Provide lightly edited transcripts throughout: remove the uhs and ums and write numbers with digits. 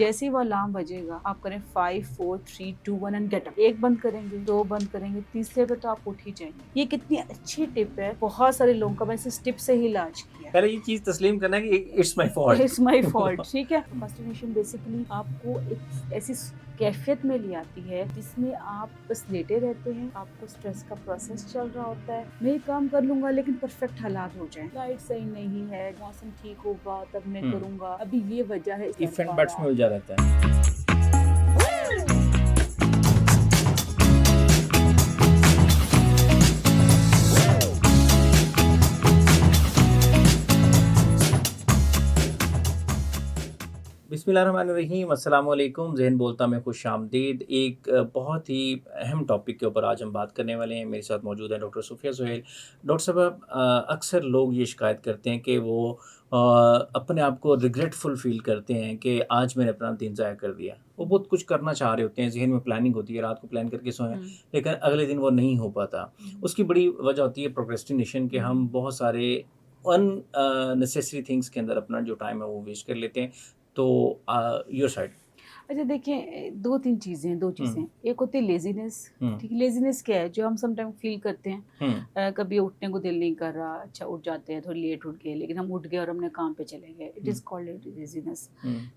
جیسے ہی وہ الارم بجے گا آپ کریں 5 4 3 2 1 اینڈ گیٹ اپ. ایک بند کریں گے، دو بند کریں گے، تیسرے پہ تو آپ اٹھ ہی جائیں گے. یہ کتنی اچھی ٹپ ہے، بہت سارے لوگوں کا میں نے اس ٹپ سے ہی علاج کیا. پہلے یہ چیز تسلیم کرنا ہے کہ it's my fault. It's my fault. ٹھیک ہے. پروکراسٹینیشن بیسیکلی آپ کو ایک ایسی کیفیت میں لے آتی ہے جس میں آپ بس لیٹے رہتے ہیں، آپ کو اسٹریس کا پروسیس چل رہا ہوتا ہے. میں یہ کام کر لوں گا لیکن پرفیکٹ حالات ہو جائیں، لائٹ صحیح نہیں ہے، موسم ٹھیک ہوگا تب میں کروں گا، ابھی یہ وجہ ہے ایف اینڈ بٹس میں الجھا رہتا ہے. بسم اللہ الرحمن الرحیم. السلام علیکم. ذہن بولتا میں خوش آمدید. ایک بہت ہی اہم ٹاپک کے اوپر آج ہم بات کرنے والے ہیں. میرے ساتھ موجود ہیں ڈاکٹر صوفیہ سہیل. ڈاکٹر صاحب، اکثر لوگ یہ شکایت کرتے ہیں کہ وہ اپنے آپ کو ریگریٹفل فیل کرتے ہیں کہ آج میں نے اپنا دن ضائع کر دیا. وہ بہت کچھ کرنا چاہ رہے ہوتے ہیں، ذہن میں پلاننگ ہوتی ہے، رات کو پلان کر کے سوئیں، لیکن اگلے دن وہ نہیں ہو پاتا. اس کی بڑی وجہ ہوتی ہے پروکریسٹینیشن، کہ ہم بہت سارے ان نیسیسری تھنگس کے اندر اپنا جو ٹائم ہے وہ ویسٹ کر لیتے ہیں. تو یور سائڈ. اچھا دیکھیں، دو چیزیں. ایک ہوتی ہے لیزینس. ٹھیک ہے، لیزینس کیا ہے؟ جو ہم سم ٹائم فیل کرتے ہیں، کبھی اٹھنے کو دل نہیں کر رہا، اچھا اٹھ جاتے ہیں، تھوڑی لیٹ اٹھ گئے لیکن ہم اٹھ گئے اور ہم نے کام پہ چلے گئے. It is called لیزینس.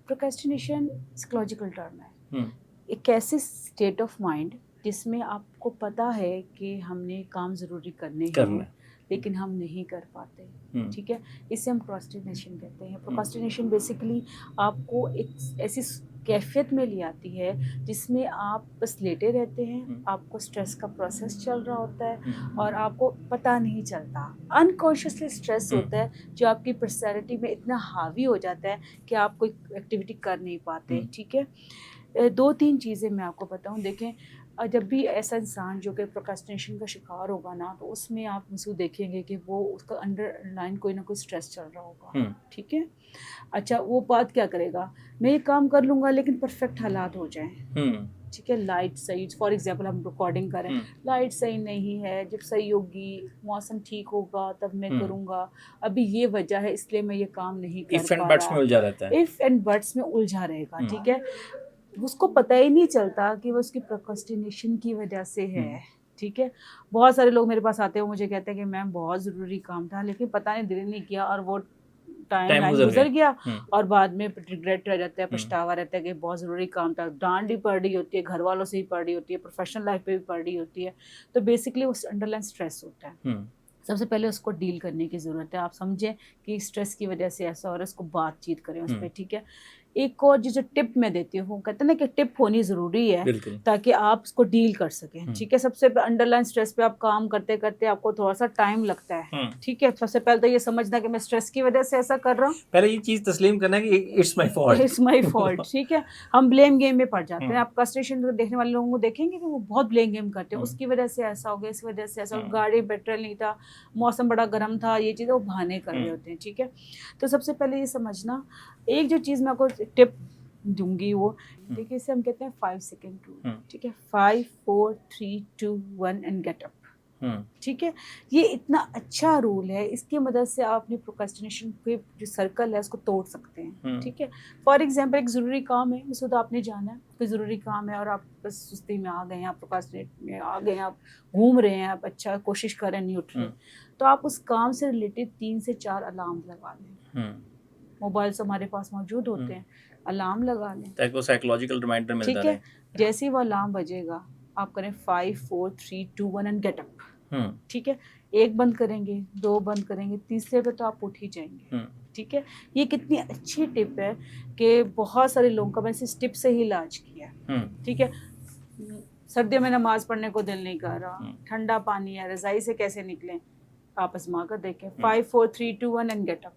Procrastination psychological term ہے. ایک ایسی اسٹیٹ آف مائنڈ جس میں آپ کو پتہ ہے کہ ہم نے کام ضروری کرنے ہیں لیکن ہم نہیں کر پاتے. ٹھیک ہے، اسے ہم پروکریسٹینیشن کہتے ہیں. پروکریسٹینیشن بیسیکلی آپ کو ایک ایسی کیفیت میں لے آتی ہے جس میں آپ بس لیٹے رہتے ہیں، آپ کو اسٹریس کا پروسیس چل رہا ہوتا ہے اور آپ کو پتہ نہیں چلتا. انکانشیسلی اسٹریس ہوتا ہے جو آپ کی پرسنالٹی میں اتنا حاوی ہو جاتا ہے کہ آپ کوئی ایکٹیویٹی کر نہیں پاتے. ٹھیک ہے، دو چیزیں میں آپ کو بتاؤں. دیکھیں، جب بھی ایسا انسان جو کہ پروکریسٹینیشن کا شکار ہوگا نا، تو اس میں آپ مجھ سے دیکھیں گے کہ وہ اس کا انڈر لائن کوئی نہ کوئی اسٹریس چل رہا ہوگا. ٹھیک ہے. اچھا، وہ بات کیا کرے گا؟ میں یہ کام کر لوں گا لیکن پرفیکٹ حالات ہو جائیں. ٹھیک ہے، لائٹ صحیح، فار ایگزامپل ہم ریکارڈنگ کریں، لائٹ صحیح نہیں ہے، جب صحیح ہوگی، موسم ٹھیک ہوگا تب میں کروں گا، ابھی یہ وجہ ہے اس لیے میں یہ کام نہیں کر پا رہا. ایف اینڈ بٹس میں الجھا رہتا ہے. ایف اینڈ بٹس میں الجھا رہے گا. ٹھیک ہے، اس کو پتہ ہی نہیں چلتا کہ وہ اس کی پروکریسٹینیشن کی وجہ سے ہے. ٹھیک ہے، بہت سارے لوگ میرے پاس آتے ہیں، مجھے کہتے ہیں کہ میم بہت ضروری کام تھا لیکن پتہ نہیں دل نہیں کیا اور وہ ٹائم لائن گزر گیا اور بعد میں ریگریٹ رہ جاتا ہے، پچھتاوا رہتا ہے کہ بہت ضروری کام تھا. ڈانٹ بھی پڑ رہی ہوتی ہے، گھر والوں سے بھی پڑ رہی ہوتی ہے، پروفیشنل لائف پہ بھی پڑ رہی ہوتی ہے. تو بیسکلی وہ انڈر لائن اسٹریس ہوتا ہے. سب سے پہلے اس کو ڈیل کرنے کی ضرورت ہے. آپ سمجھیں کہ اسٹریس کی وجہ سے ایسا ہو رہا ہے، اس کو بات چیت کریں اس پہ. ٹھیک ہے. ایک اور جو ٹپ میں دیتی ہوں، کہتے ہیں نا کہ ٹپ ہونی ضروری ہے تاکہ آپ اس کو ڈیل کر سکیں. ٹھیک ہے، سب سے انڈر لائن اسٹریس پہ آپ کام کرتے کرتے آپ کو تھوڑا سا ٹائم لگتا ہے. ٹھیک ہے، سب سے پہلے تو یہ سمجھنا کہ میں اسٹریس کی وجہ سے ایسا کر رہا ہوں. پہلے یہ چیز تسلیم کرنا ہے کہ it's my fault. It's my fault. ٹھیک ہے، ہم بلیم گیم میں پڑ جاتے ہیں. آپ فرسٹریشن دیکھنے والے لوگوں کو دیکھیں گے کہ وہ بہت بلیم گیم کرتے ہیں، اس کی وجہ سے ایسا ہو گیا، اس وجہ سے ایسا، گاڑی پیٹرول نہیں تھا، موسم بڑا گرم تھا، یہ چیزیں وہ بہانے کر رہے ہوتے ہیں. ٹھیک ہے، تو سب سے پہلے یہ سمجھنا، ایک جو چیز میں آپ کو ٹپ دوں گی وہ دیکھیے، اسے ہم کہتے ہیں 5 سیکنڈ رول. ٹھیک ہے، 5 4 3 2 1 اینڈ گیٹ اپ. ٹھیک ہے، یہ اتنا اچھا رول ہے، اس کی مدد سے آپ اپنی پروکریسٹینیشن پہ جو سرکل ہے اس کو توڑ سکتے ہیں. ٹھیک ہے، فار ایگزامپل ایک ضروری کام ہے، اس وقت آپ نے جانا ہے، کوئی ضروری کام ہے اور آپ بس سستی میں آ گئے ہیں، آپ پروکریسٹینیٹ میں آ گئے ہیں، آپ گھوم رہے ہیں، آپ اچھا کوشش کر رہے ہیں، نہیں اٹھ رہے، تو آپ اس کام سے ریلیٹڈ 3 سے 4 الارم لگا لیں. موبائلس ہمارے پاس موجود ہوتے ہیں، الارم لگا لیں تاکہ وہ سائیکولوجیکل ریمائنڈر ملتا رہے. ٹھیک ہے، جیسے ہی وہ الارم بجے گا آپ کریں 5 4 3 2 1 اینڈ گیٹ اپ. ٹھیک ہے، ایک بند کریں گے، دو بند کریں گے، تیسرے پہ تو آپ اٹھ ہی جائیں گے. ٹھیک ہے، یہ کتنی اچھی ٹپ ہے کہ بہت سارے لوگوں کا میں نے اس ٹپ سے ہی علاج کیا. ٹھیک ہے، سردیوں میں نماز پڑھنے کو دل نہیں کر رہا، ٹھنڈا پانی ہے، رضائی سے کیسے نکلیں، آپ آزما کر دیکھیں. 5 4 3 2 1 اینڈ گیٹ اپ.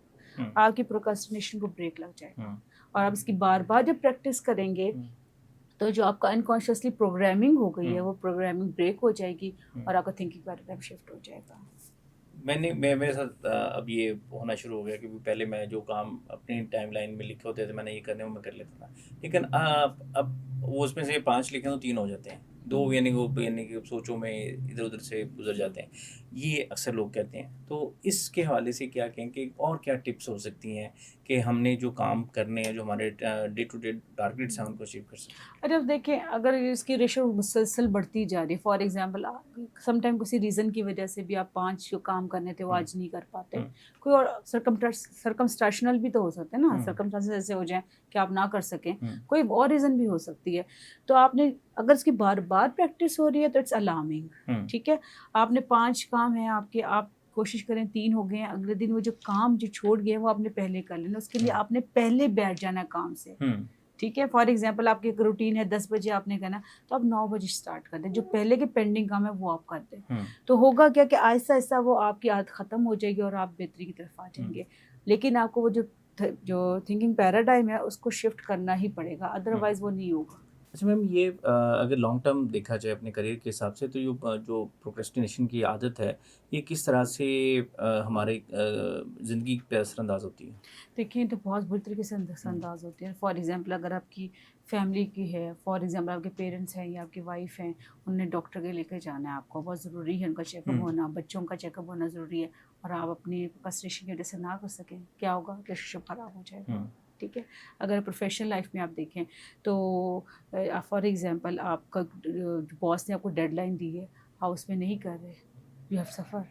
آپ کی پروکریسٹینیشن کو بریک لگ جائے گا اور آپ اس کی بار بار جب پریکٹس کریں گے تو جو آپ کا انکانشیسلی پروگرامنگ ہو گئی ہے وہ پروگرامنگ بریک ہو جائے گی اور آپ کا تھنکنگ پیٹرن شفٹ ہو جائے گا. میرے ساتھ اب یہ ہونا شروع ہو گیا کہ پہلے میں جو کام اپنی ٹائم لائن میں لکھے ہوتے تھے میں نے یہ کرنے وہ میں کر لیتا تھا، لیکن اب وہ اس میں سے 5 لکھے تو 3 ہو جاتے ہیں، 2 یعنی کہ سوچوں میں ادھر ادھر سے گزر جاتے ہیں. یہ اکثر لوگ کہتے ہیں. تو اس کے حوالے سے کیا کہیں کہ اور کیا ٹپس ہو سکتی ہیں کہ ہم نے جو کام کرنے ہیں، جو ہمارے ڈے ٹو ڈے ٹارگیٹس ہیں، ان کو اچیو کر سکیں؟ ارے اب دیکھیں، اگر اس کی ریشو مسلسل بڑھتی جا رہی ہے، فار ایگزامپل سم ٹائم کسی ریزن کی وجہ سے بھی آپ 5 جو کام کرنے تھے وہ آج نہیں کر پاتے، کوئی اور سرکمسٹیشنل بھی تو ہو سکتے ہیں نا، سرکمسٹانسز ایسے ہو جائیں کہ آپ نہ کر سکیں، کوئی اور ریزن بھی ہو سکتی ہے. تو آپ نے اگر اس کی بار بار پریکٹس ہو رہی ہے تو اٹس الارمنگ. ٹھیک ہے، آپ نے 5 کام ہیں آپ کے، آپ کوشش کریں 3 ہو گئے ہیں، اگلے دن وہ جو کام جو چھوڑ گئے ہیں وہ آپ نے پہلے کر لینا. اس کے لیے آپ نے پہلے بیٹھ جانا کام سے. ٹھیک ہے، فار ایگزامپل آپ کی ایک روٹین ہے 10 بجے آپ نے کرنا، تو آپ 9 بجے اسٹارٹ کر دیں، جو پہلے کے پینڈنگ کام ہے وہ آپ کر دیں. تو ہوگا کیا کہ آہستہ آہستہ وہ آپ کی عادت ختم ہو جائے گی اور آپ بہتری کی طرف آ جائیں گے. لیکن آپ کو وہ جو تھنکنگ پیراڈائم ہے اس کو شفٹ کرنا ہی پڑے گا، ادروائز وہ نہیں ہوگا. اچھا میم، یہ اگر لانگ ٹرم دیکھا جائے اپنے کریئر کے حساب سے، تو یہ جو پروکریسٹینیشن کی عادت ہے یہ کس طرح سے ہمارے زندگی پہ اثر انداز ہوتی ہے؟ دیکھیں تو بہت بری طریقے سے اثر انداز ہوتے ہیں. فار ایگزامپل اگر آپ کی فیملی کی ہے، فار ایگزامپل آپ کے پیرنٹس ہیں یا آپ کی وائف ہیں، انہیں ڈاکٹر کے لے کے جانا ہے، آپ کو بہت ضروری ہے ان کا چیک اپ ہونا، بچوں کا چیک اپ ہونا ضروری ہے، اور آپ اپنی پروکریسٹینیشن کی وجہ سے نہ کر سکیں، کیا ہوگا؟ ریلیشن شپ خراب ہو جائے گا. ٹھیک ہے، اگر پروفیشنل لائف میں آپ دیکھیں تو فار ایگزامپل آپ کا باس نے آپ کو ڈیڈ لائن دی ہے، آپ اس میں نہیں کر رہے، یو ہیو سفر،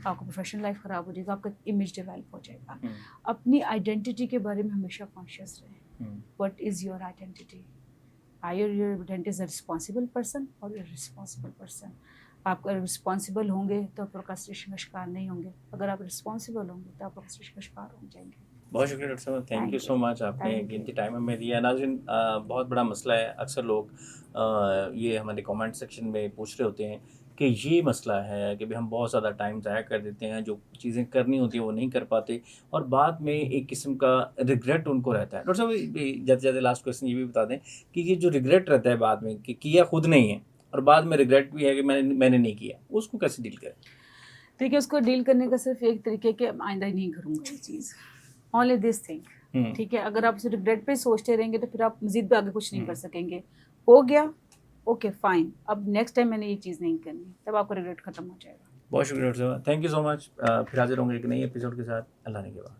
آپ کو پروفیشنل لائف خراب ہو جائے گا، آپ کا امیج ڈیولپ ہو جائے گا. اپنی آئیڈینٹی کے بارے میں ہمیشہ کانشیس رہیں. What is your identity? Are your identity is a responsible person اور رسپانسبل پرسن؟ آپ اگر رسپانسبل ہوں گے تو پروکریسٹینیشن کا شکار نہیں ہوں گے، اگر آپ رسپانسبل ہوں گے تو آپ پروکریسٹینیشن کا شکار ہو جائیں گے. بہت شکریہ ڈاکٹر صاحب، تھینک یو سو مچ، آپ نے قیمتی ٹائم ہمیں دیا. ناظرین، بہت بڑا مسئلہ ہے، اکثر لوگ یہ ہمارے کامنٹ سیکشن میں پوچھ رہے ہوتے ہیں کہ یہ مسئلہ ہے کہ ہم بہت زیادہ ٹائم ضائع کر دیتے ہیں، جو چیزیں کرنی ہوتی ہیں وہ نہیں کر پاتے، اور بعد میں ایک قسم کا ریگریٹ ان کو رہتا ہے. ڈاکٹر صاحب جاتے جاتے لاسٹ کویشچن یہ بھی بتا دیں کہ یہ جو ریگریٹ رہتا ہے بعد میں کہ کیا خود نہیں ہے، اور بعد میں ریگریٹ بھی ہے کہ میں نے نہیں کیا، اس کو کیسے ڈیل کریں؟ دیکھیے، اس کو ڈیل کرنے کا صرف ایک طریقے کہ آئندہ ہی نہیں کروں گا یہ چیز، اونلی دس تھنگ. ٹھیک ہے، اگر آپ اسے ریگریٹ پہ سوچتے رہیں گے تو پھر آپ مزید بھی آگے کچھ نہیں کر سکیں گے. ہو گیا، اوکے فائن، اب نیکسٹ ٹائم میں نے یہ چیز نہیں کرنی، تب آپ کا ریگریٹ ختم ہو جائے گا. بہت شکریہ ڈاکٹر صاحب، تھینک یو سو مچ. پھر حاضر ہوں گے ایک نئی ایپیسوڈ کے ساتھ. اللہ نے کے بعد.